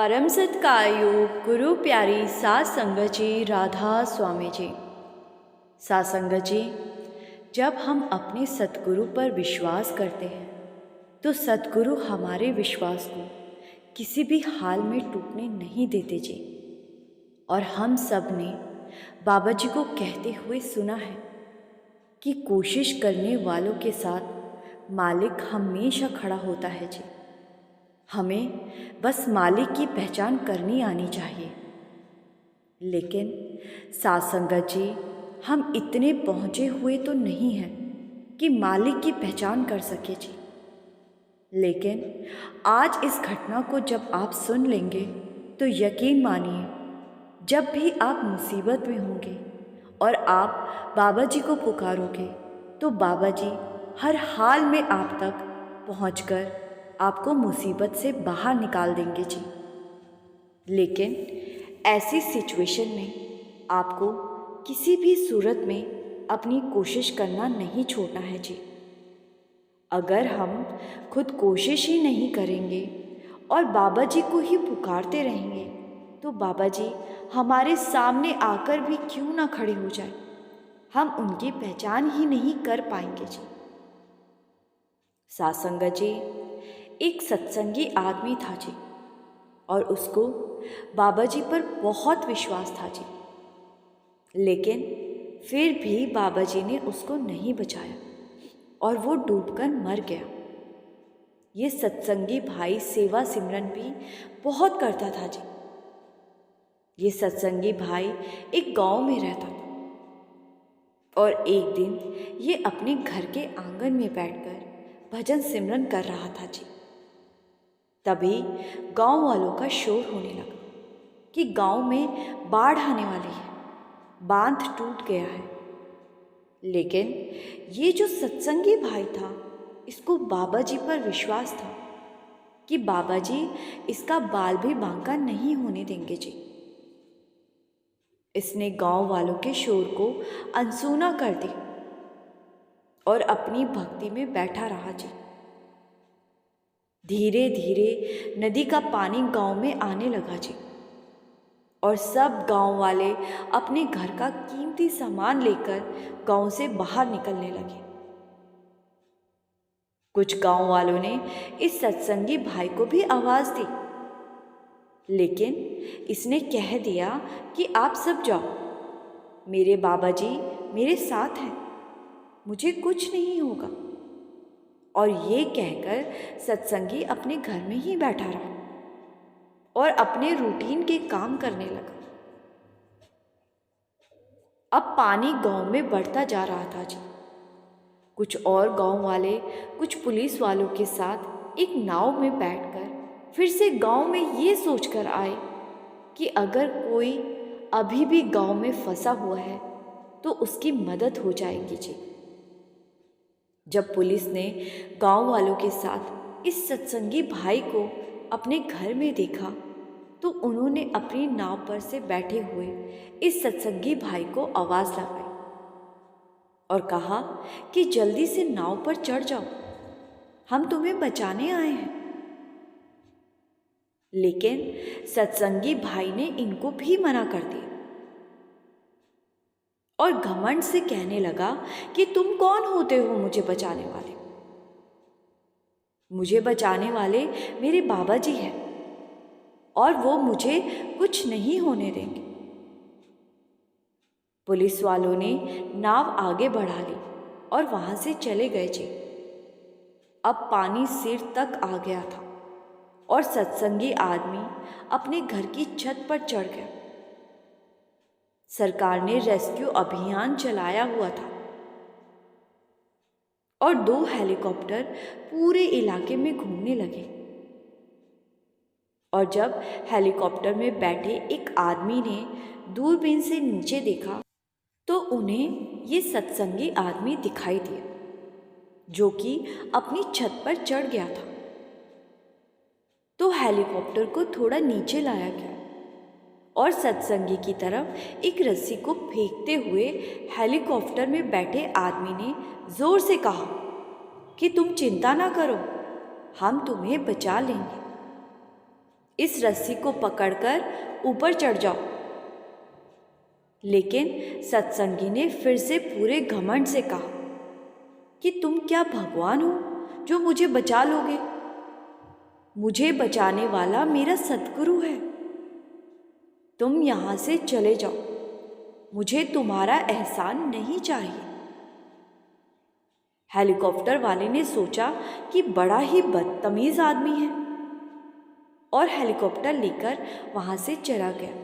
परम सत्कायोग गुरु प्यारी सात संगत जी राधा स्वामी जी। सात संगत जी, जब हम अपने सतगुरु पर विश्वास करते हैं तो सतगुरु हमारे विश्वास को किसी भी हाल में टूटने नहीं देते जी। और हम सब ने बाबा जी को कहते हुए सुना है कि कोशिश करने वालों के साथ मालिक हमेशा खड़ा होता है जी। हमें बस मालिक की पहचान करनी आनी चाहिए। लेकिन सात संगत जी, हम इतने पहुँचे हुए तो नहीं हैं कि मालिक की पहचान कर सके जी। लेकिन आज इस घटना को जब आप सुन लेंगे तो यकीन मानिए, जब भी आप मुसीबत में होंगे और आप बाबा जी को पुकारोगे तो बाबा जी हर हाल में आप तक पहुंचकर आपको मुसीबत से बाहर निकाल देंगे जी। लेकिन ऐसी सिचुएशन में आपको किसी भी सूरत में अपनी कोशिश करना नहीं छोड़ना है जी। अगर हम खुद कोशिश ही नहीं करेंगे और बाबा जी को ही पुकारते रहेंगे तो बाबा जी हमारे सामने आकर भी क्यों ना खड़े हो जाए, हम उनकी पहचान ही नहीं कर पाएंगे जी। सात संगत जी, एक सत्संगी आदमी था जी और उसको बाबा जी पर बहुत विश्वास था जी। लेकिन फिर भी बाबा जी ने उसको नहीं बचाया और वो डूबकर मर गया। ये सत्संगी भाई सेवा सिमरन भी बहुत करता था जी। ये सत्संगी भाई एक गांव में रहता था और एक दिन ये अपने घर के आंगन में बैठकर भजन सिमरन कर रहा था जी। तभी गांव वालों का शोर होने लगा कि गांव में बाढ़ आने वाली है, बांध टूट गया है। लेकिन ये जो सत्संगी भाई था, इसको बाबा जी पर विश्वास था कि बाबा जी इसका बाल भी बांका नहीं होने देंगे जी। इसने गांव वालों के शोर को अनसुना कर दी और अपनी भक्ति में बैठा रहा जी। धीरे धीरे नदी का पानी गांव में आने लगा जी और सब गांव वाले अपने घर का कीमती सामान लेकर गांव से बाहर निकलने लगे। कुछ गांव वालों ने इस सत्संगी भाई को भी आवाज दी, लेकिन इसने कह दिया कि आप सब जाओ, मेरे बाबा जी मेरे साथ हैं, मुझे कुछ नहीं होगा। और ये कहकर सत्संगी अपने घर में ही बैठा रहा और अपने रूटीन के काम करने लगा। अब पानी गांव में बढ़ता जा रहा था जी। कुछ और गांव वाले कुछ पुलिस वालों के साथ एक नाव में बैठकर फिर से गांव में ये सोचकर आए कि अगर कोई अभी भी गांव में फंसा हुआ है तो उसकी मदद हो जाएगी जी। जब पुलिस ने गांव वालों के साथ इस सत्संगी भाई को अपने घर में देखा तो उन्होंने अपनी नाव पर से बैठे हुए इस सत्संगी भाई को आवाज लगाई और कहा कि जल्दी से नाव पर चढ़ जाओ, हम तुम्हें बचाने आए हैं। लेकिन सत्संगी भाई ने इनको भी मना कर दिया और घमंड से कहने लगा कि तुम कौन होते हो मुझे बचाने वाले? मुझे बचाने वाले मेरे बाबा जी हैं और वो मुझे कुछ नहीं होने देंगे। पुलिस वालों ने नाव आगे बढ़ा ली और वहां से चले गए जी। अब पानी सिर तक आ गया था और सत्संगी आदमी अपने घर की छत पर चढ़ गया। सरकार ने रेस्क्यू अभियान चलाया हुआ था और 2 हेलीकॉप्टर पूरे इलाके में घूमने लगे। और जब हेलीकॉप्टर में बैठे एक आदमी ने दूरबीन से नीचे देखा तो उन्हें ये सत्संगी आदमी दिखाई दिया जो कि अपनी छत पर चढ़ गया था। तो हेलीकॉप्टर को थोड़ा नीचे लाया गया और सत्संगी की तरफ एक रस्सी को फेंकते हुए हेलीकॉप्टर में बैठे आदमी ने जोर से कहा कि तुम चिंता ना करो, हम तुम्हें बचा लेंगे। इस रस्सी को पकड़कर ऊपर चढ़ जाओ। लेकिन सत्संगी ने फिर से पूरे घमंड से कहा कि तुम क्या भगवान हो जो मुझे बचा लोगे? मुझे बचाने वाला मेरा सद्गुरु है। तुम यहाँ से चले जाओ, मुझे तुम्हारा एहसान नहीं चाहिए। हेलीकॉप्टर वाले ने सोचा कि बड़ा ही बदतमीज आदमी है और हेलीकॉप्टर लेकर वहां से चला गया।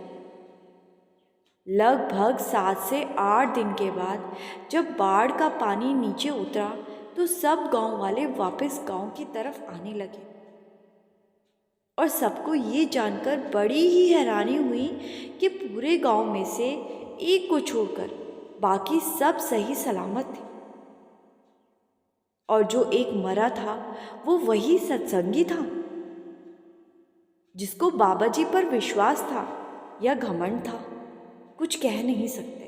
लगभग 7 से 8 दिन के बाद जब बाढ़ का पानी नीचे उतरा तो सब गांव वाले वापस गांव की तरफ आने लगे और सबको ये जानकर बड़ी ही हैरानी हुई कि पूरे गांव में से एक को छोड़कर बाकी सब सही सलामत थे और जो एक मरा था वो वही सत्संगी था जिसको बाबा जी पर विश्वास था या घमंड था, कुछ कह नहीं सकते।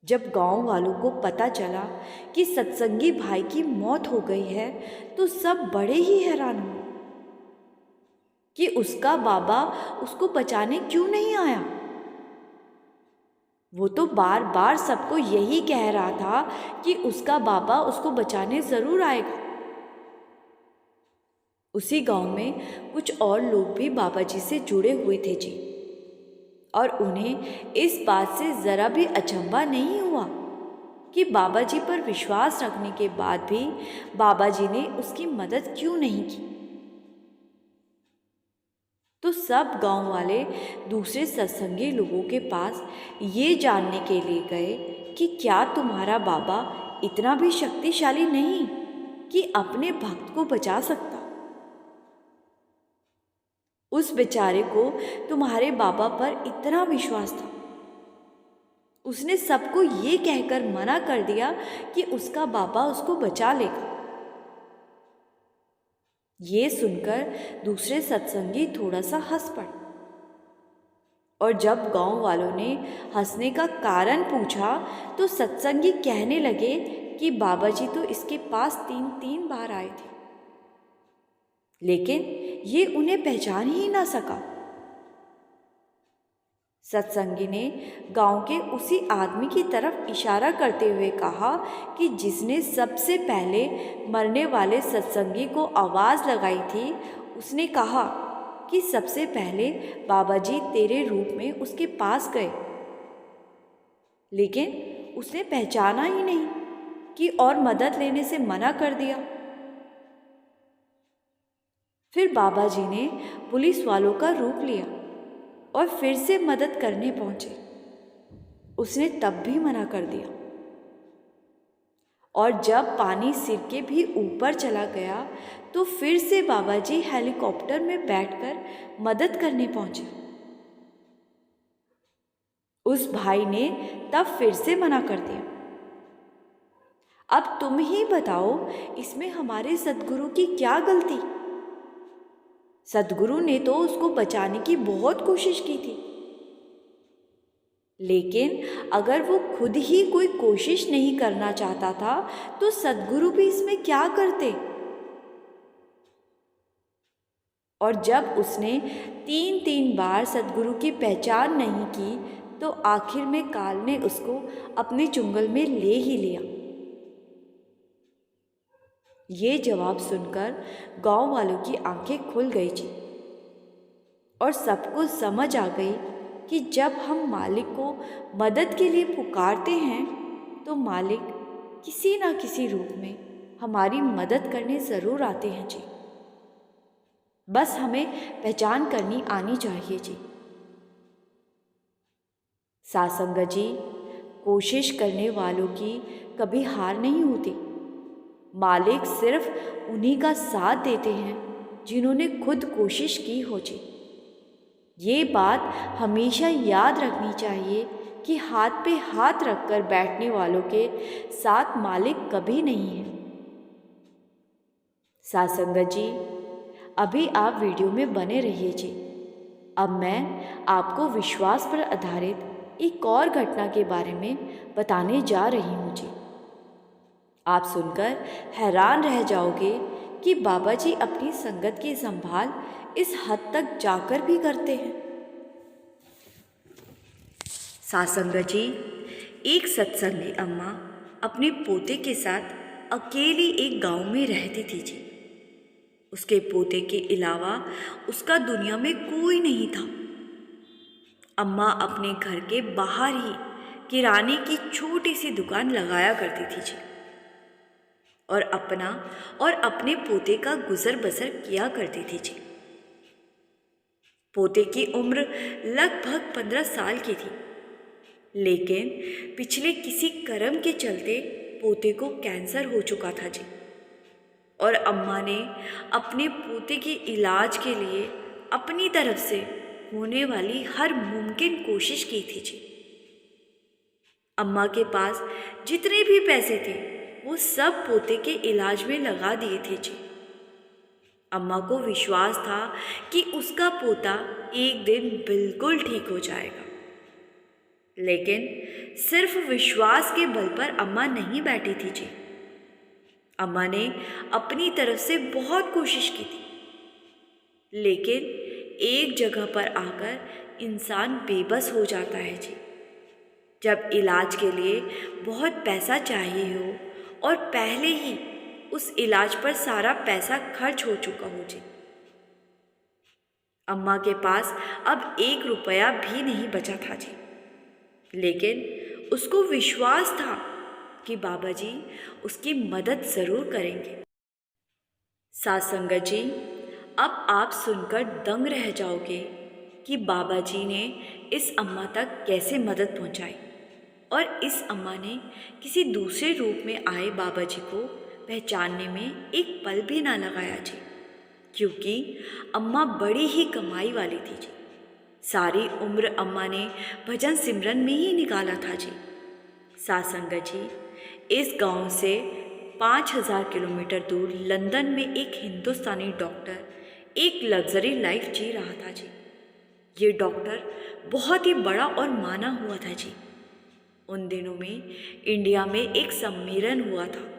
जब गांव वालों को पता चला कि सत्संगी भाई की मौत हो गई है तो सब बड़े ही हैरान हुए कि उसका बाबा उसको बचाने क्यों नहीं आया। वो तो बार बार सबको यही कह रहा था कि उसका बाबा उसको बचाने ज़रूर आएगा। उसी गांव में कुछ और लोग भी बाबा जी से जुड़े हुए थे जी, और उन्हें इस बात से ज़रा भी अचंभा नहीं हुआ कि बाबा जी पर विश्वास रखने के बाद भी बाबा जी ने उसकी मदद क्यों नहीं की। तो सब गांव वाले दूसरे सत्संगी लोगों के पास ये जानने के लिए गए कि क्या तुम्हारा बाबा इतना भी शक्तिशाली नहीं कि अपने भक्त को बचा सकता? उस बेचारे को तुम्हारे बाबा पर इतना विश्वास था, उसने सबको ये कहकर मना कर दिया कि उसका बाबा उसको बचा लेगा। ये सुनकर दूसरे सत्संगी थोड़ा सा हंस पड़े और जब गांव वालों ने हंसने का कारण पूछा तो सत्संगी कहने लगे कि बाबा जी तो इसके पास 3 बार आए थे, लेकिन ये उन्हें पहचान ही ना सका। सत्संगी ने गांव के उसी आदमी की तरफ इशारा करते हुए कहा कि जिसने सबसे पहले मरने वाले सत्संगी को आवाज़ लगाई थी, उसने कहा कि सबसे पहले बाबा जी तेरे रूप में उसके पास गए, लेकिन उसने पहचाना ही नहीं कि और मदद लेने से मना कर दिया। फिर बाबा जी ने पुलिस वालों का रूप लिया और फिर से मदद करने पहुंचे, उसने तब भी मना कर दिया। और जब पानी सिर के भी ऊपर चला गया तो फिर से बाबा जी हेलीकॉप्टर में बैठकर मदद करने पहुंचे। उस भाई ने तब फिर से मना कर दिया। अब तुम ही बताओ, इसमें हमारे सद्गुरु की क्या गलती? सद्गुरु ने तो उसको बचाने की बहुत कोशिश की थी, लेकिन अगर वो खुद ही कोई कोशिश नहीं करना चाहता था तो सद्गुरु भी इसमें क्या करते? और जब उसने 3 बार सद्गुरु की पहचान नहीं की तो आखिर में काल ने उसको अपने चुंगल में ले ही लिया। ये जवाब सुनकर गांव वालों की आंखें खुल गई जी, और सबको समझ आ गई कि जब हम मालिक को मदद के लिए पुकारते हैं तो मालिक किसी ना किसी रूप में हमारी मदद करने ज़रूर आते हैं जी। बस हमें पहचान करनी आनी चाहिए जी। सासंग जी, कोशिश करने वालों की कभी हार नहीं होती। मालिक सिर्फ उन्हीं का साथ देते हैं जिन्होंने खुद कोशिश की हो जी। ये बात हमेशा याद रखनी चाहिए कि हाथ पे हाथ रखकर बैठने वालों के साथ मालिक कभी नहीं है। सासंगत जी, अभी आप वीडियो में बने रहिए जी। अब मैं आपको विश्वास पर आधारित एक और घटना के बारे में बताने जा रही हूँ जी। आप सुनकर हैरान रह जाओगे कि बाबा जी अपनी संगत की संभाल इस हद तक जाकर भी करते हैं। सासंगा जी, एक सत्संगी अम्मा अपने पोते के साथ अकेली एक गांव में रहती थी जी। उसके पोते के अलावा उसका दुनिया में कोई नहीं था। अम्मा अपने घर के बाहर ही किराने की छोटी सी दुकान लगाया करती थी जी, और अपना और अपने पोते का गुजर बसर किया करती थी जी। पोते की उम्र लगभग 15 साल की थी, लेकिन पिछले किसी कर्म के चलते पोते को कैंसर हो चुका था जी। और अम्मा ने अपने पोते के इलाज के लिए अपनी तरफ से होने वाली हर मुमकिन कोशिश की थी जी। अम्मा के पास जितने भी पैसे थे वो सब पोते के इलाज में लगा दिए थे जी। अम्मा को विश्वास था कि उसका पोता एक दिन बिल्कुल ठीक हो जाएगा, लेकिन सिर्फ विश्वास के बल पर अम्मा नहीं बैठी थी जी। अम्मा ने अपनी तरफ से बहुत कोशिश की थी, लेकिन एक जगह पर आकर इंसान बेबस हो जाता है जी। जब इलाज के लिए बहुत पैसा चाहिए हो और पहले ही उस इलाज पर सारा पैसा खर्च हो चुका हो जी। अम्मा के पास अब 1 रुपया भी नहीं बचा था जी, लेकिन उसको विश्वास था कि बाबा जी उसकी मदद ज़रूर करेंगे। सासंगत जी, अब आप सुनकर दंग रह जाओगे कि बाबा जी ने इस अम्मा तक कैसे मदद पहुंचाई, और इस अम्मा ने किसी दूसरे रूप में आए बाबा जी को पहचानने में एक पल भी ना लगाया जी, क्योंकि अम्मा बड़ी ही कमाई वाली थी जी। सारी उम्र अम्मा ने भजन सिमरन में ही निकाला था जी। सासंगत जी, इस गांव से 5000 किलोमीटर दूर लंदन में एक हिंदुस्तानी डॉक्टर एक लग्जरी लाइफ जी रहा था जी। ये डॉक्टर बहुत ही बड़ा और माना हुआ था जी। उन दिनों में इंडिया में एक सम्मेलन हुआ था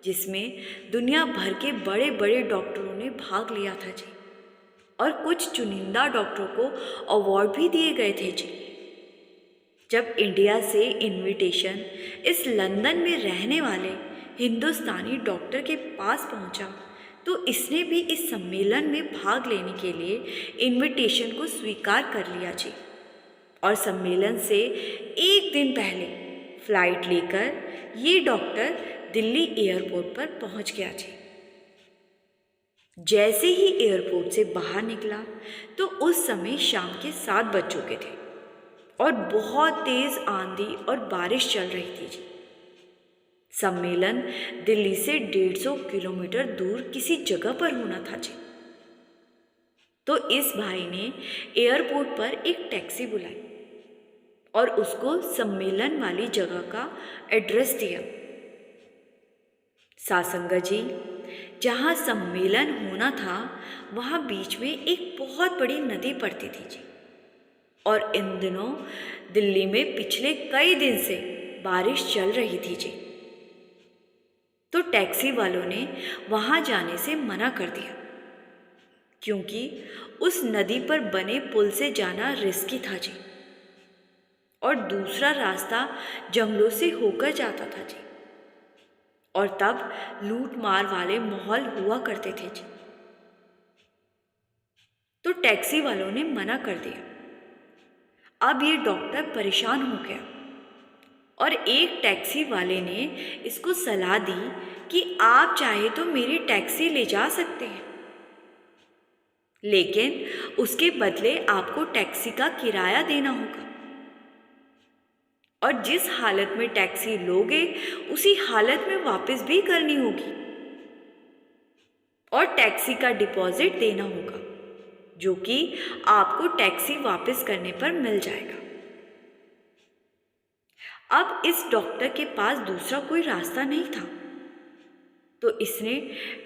जिसमें दुनिया भर के बड़े बड़े डॉक्टरों ने भाग लिया था जी, और कुछ चुनिंदा डॉक्टरों को अवार्ड भी दिए गए थे जी। जब इंडिया से इनविटेशन इस लंदन में रहने वाले हिंदुस्तानी डॉक्टर के पास पहुंचा, तो इसने भी इस सम्मेलन में भाग लेने के लिए इनविटेशन को स्वीकार कर लिया जी। और सम्मेलन से एक दिन पहले फ्लाइट लेकर ये डॉक्टर दिल्ली एयरपोर्ट पर पहुंच गया जी। जैसे ही एयरपोर्ट से बाहर निकला तो उस समय शाम के 7 बज चुके थे और बहुत तेज आंधी और बारिश चल रही थी जी। सम्मेलन दिल्ली से 150 किलोमीटर दूर किसी जगह पर होना था जी। तो इस भाई ने एयरपोर्ट पर एक टैक्सी बुलाई और उसको सम्मेलन वाली जगह का एड्रेस दिया। सासंगत जी, जहाँ सम्मेलन होना था वहाँ बीच में एक बहुत बड़ी नदी पड़ती थी जी, और इन दिनों दिल्ली में पिछले कई दिन से बारिश चल रही थी जी। तो टैक्सी वालों ने वहाँ जाने से मना कर दिया, क्योंकि उस नदी पर बने पुल से जाना रिस्की था जी, और दूसरा रास्ता जंगलों से होकर जाता था जी, और तब लूट मार वाले माहौल हुआ करते थे जी। तो टैक्सी वालों ने मना कर दिया। अब ये डॉक्टर परेशान हो गया, और एक टैक्सी वाले ने इसको सलाह दी कि आप चाहे तो मेरी टैक्सी ले जा सकते हैं, लेकिन उसके बदले आपको टैक्सी का किराया देना होगा, और जिस हालत में टैक्सी लोगे उसी हालत में वापस भी करनी होगी, और टैक्सी का डिपॉजिट देना होगा, जो कि आपको टैक्सी वापस करने पर मिल जाएगा। अब इस डॉक्टर के पास दूसरा कोई रास्ता नहीं था, तो इसने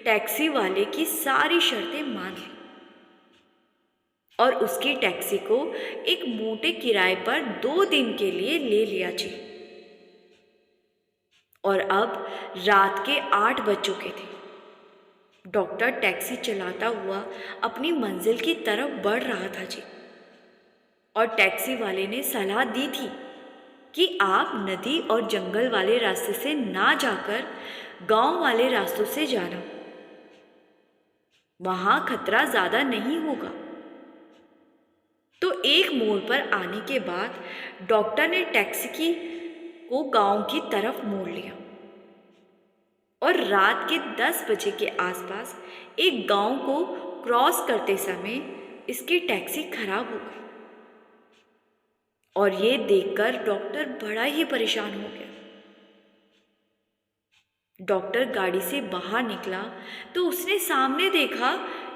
टैक्सी वाले की सारी शर्तें मान ली और उसकी टैक्सी को एक मोटे किराए पर 2 दिन के लिए ले लिया जी। और अब रात के 8 बज चुके थे डॉक्टर टैक्सी चलाता हुआ अपनी मंजिल की तरफ बढ़ रहा था जी। और टैक्सी वाले ने सलाह दी थी कि आप नदी और जंगल वाले रास्ते से ना जाकर गांव वाले रास्तों से जाना, वहां खतरा ज्यादा नहीं होगा। तो एक मोड़ पर आने के बाद डॉक्टर ने टैक्सी को गांव की तरफ मोड़ लिया और रात के 10 बजे के आसपास एक गांव को क्रॉस करते समय इसकी टैक्सी खराब हो गई। और ये देखकर डॉक्टर बड़ा ही परेशान हो गया। डॉक्टर गाड़ी से बाहर निकला तो उसने सामने देखा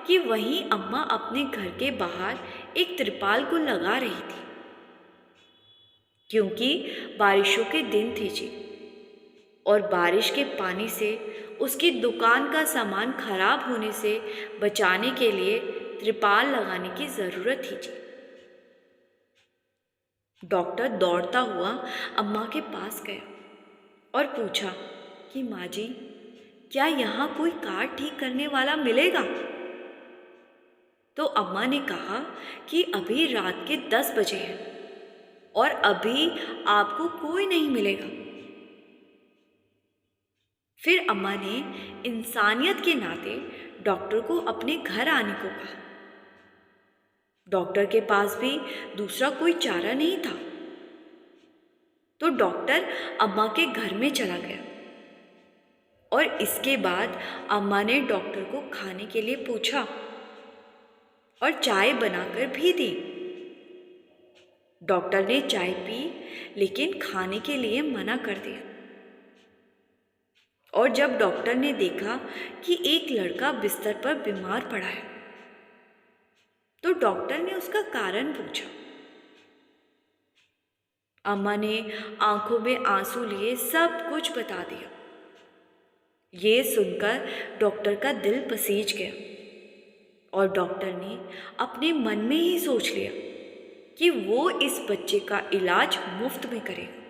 कि वहीं अम्मा अपने घर के बाहर एक त्रिपाल को लगा रही थी, क्योंकि बारिशों के दिन थे जी और बारिश के पानी से उसकी दुकान का सामान खराब होने से बचाने के लिए त्रिपाल लगाने की जरूरत थी जी। डॉक्टर दौड़ता हुआ अम्मा के पास गया और पूछा कि माँ जी, क्या यहाँ कोई कार ठीक करने वाला मिलेगा? तो अम्मा ने कहा कि अभी रात के 10 बजे हैं और अभी आपको कोई नहीं मिलेगा। फिर अम्मा ने इंसानियत के नाते डॉक्टर को अपने घर आने को कहा। डॉक्टर के पास भी दूसरा कोई चारा नहीं था, तो डॉक्टर अम्मा के घर में चला गया और इसके बाद अम्मा ने डॉक्टर को खाने के लिए पूछा और चाय बनाकर भी दी। डॉक्टर ने चाय पी लेकिन खाने के लिए मना कर दिया। और जब डॉक्टर ने देखा कि एक लड़का बिस्तर पर बीमार पड़ा है, तो डॉक्टर ने उसका कारण पूछा। अम्मा ने आंखों में आंसू लिए सब कुछ बता दिया। ये सुनकर डॉक्टर का दिल पसीज गया और डॉक्टर ने अपने मन में ही सोच लिया कि वो इस बच्चे का इलाज मुफ्त में करेगा।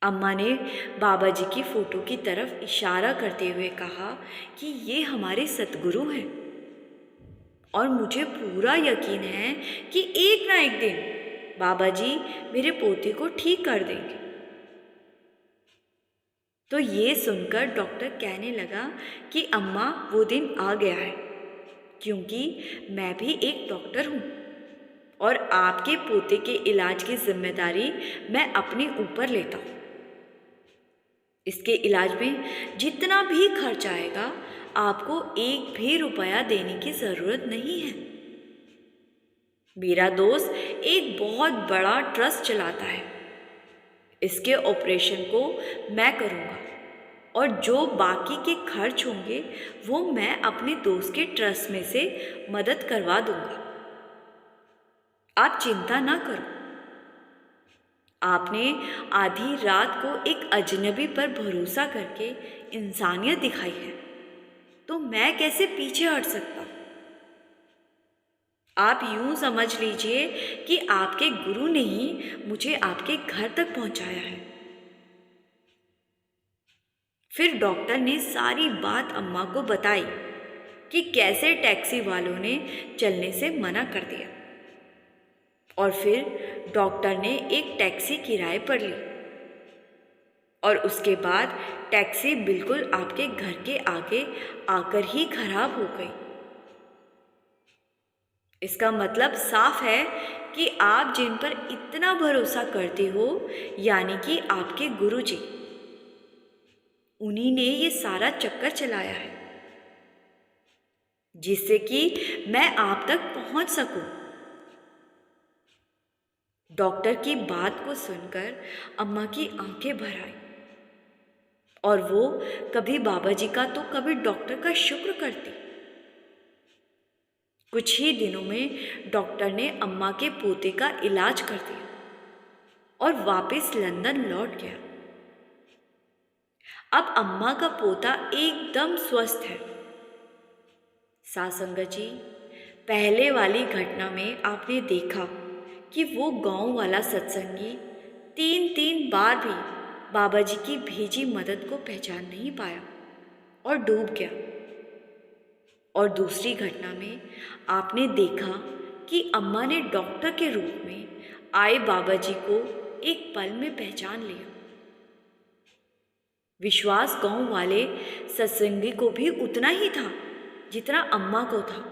अम्मा ने बाबा जी की फोटो की तरफ इशारा करते हुए कहा कि ये हमारे सतगुरु हैं और मुझे पूरा यकीन है कि एक ना एक दिन बाबा जी मेरे पोते को ठीक कर देंगे। तो ये सुनकर डॉक्टर कहने लगा कि अम्मा, वो दिन आ गया है, क्योंकि मैं भी एक डॉक्टर हूँ और आपके पोते के इलाज की जिम्मेदारी मैं अपने ऊपर लेता हूँ। इसके इलाज में जितना भी खर्च आएगा, आपको एक भी रुपया देने की ज़रूरत नहीं है। मेरा दोस्त एक बहुत बड़ा ट्रस्ट चलाता है, इसके ऑपरेशन को मैं करूँगा और जो बाकी के खर्च होंगे वो मैं अपने दोस्त के ट्रस्ट में से मदद करवा दूँगा। आप चिंता ना करो। आपने आधी रात को एक अजनबी पर भरोसा करके इंसानियत दिखाई है, तो मैं कैसे पीछे हट सकता हूँ? आप यूं समझ लीजिए कि आपके गुरु ने ही मुझे आपके घर तक पहुंचाया है। फिर डॉक्टर ने सारी बात अम्मा को बताई कि कैसे टैक्सी वालों ने चलने से मना कर दिया और फिर डॉक्टर ने एक टैक्सी किराए पर ली और उसके बाद टैक्सी बिल्कुल आपके घर के आगे आकर ही खराब हो गई। इसका मतलब साफ है कि आप जिन पर इतना भरोसा करते हो, यानी कि आपके गुरुजी, उन्हीं ने ये सारा चक्कर चलाया है जिससे कि मैं आप तक पहुंच सकूं। डॉक्टर की बात को सुनकर अम्मा की आंखें भर आई और वो कभी बाबा जी का तो कभी डॉक्टर का शुक्र करती। कुछ ही दिनों में डॉक्टर ने अम्मा के पोते का इलाज कर दिया और वापस लंदन लौट गया। अब अम्मा का पोता एकदम स्वस्थ है। सासंगत जी, पहले वाली घटना में आपने देखा कि वो गांव वाला सत्संगी 3 बार भी बाबा जी की भेजी मदद को पहचान नहीं पाया और डूब गया। और दूसरी घटना में आपने देखा कि अम्मा ने डॉक्टर के रूप में आए बाबा जी को एक पल में पहचान लिया। विश्वास गांव वाले सत्संगी को भी उतना ही था जितना अम्मा को था,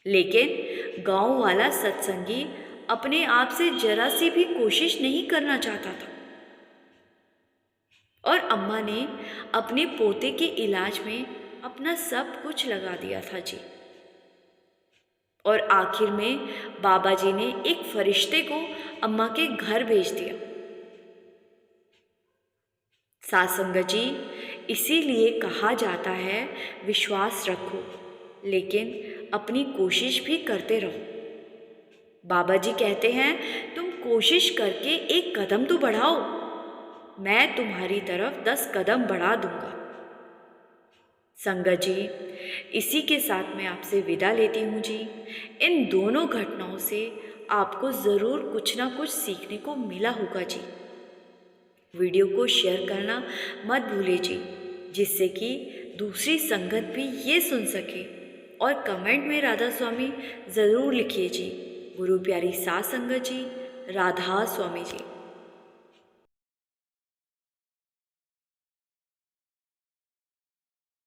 लेकिन गांव वाला सत्संगी अपने आप से जरा सी भी कोशिश नहीं करना चाहता था और अम्मा ने अपने पोते के इलाज में अपना सब कुछ लगा दिया था जी। और आखिर में बाबा जी ने एक फरिश्ते को अम्मा के घर भेज दिया। साथ संगत जी, इसीलिए कहा जाता है विश्वास रखो लेकिन अपनी कोशिश भी करते रहो। बाबा जी कहते हैं तुम कोशिश करके एक कदम तो बढ़ाओ, मैं तुम्हारी तरफ 10 कदम बढ़ा दूंगा। संगत जी, इसी के साथ मैं आपसे विदा लेती हूँ जी। इन दोनों घटनाओं से आपको ज़रूर कुछ ना कुछ सीखने को मिला होगा जी। वीडियो को शेयर करना मत भूलिए जी, जिससे कि दूसरी संगत भी ये सुन सके। और कमेंट में राधा स्वामी ज़रूर लिखिए जी। गुरु प्यारी सात संगत जी, राधा स्वामी जी।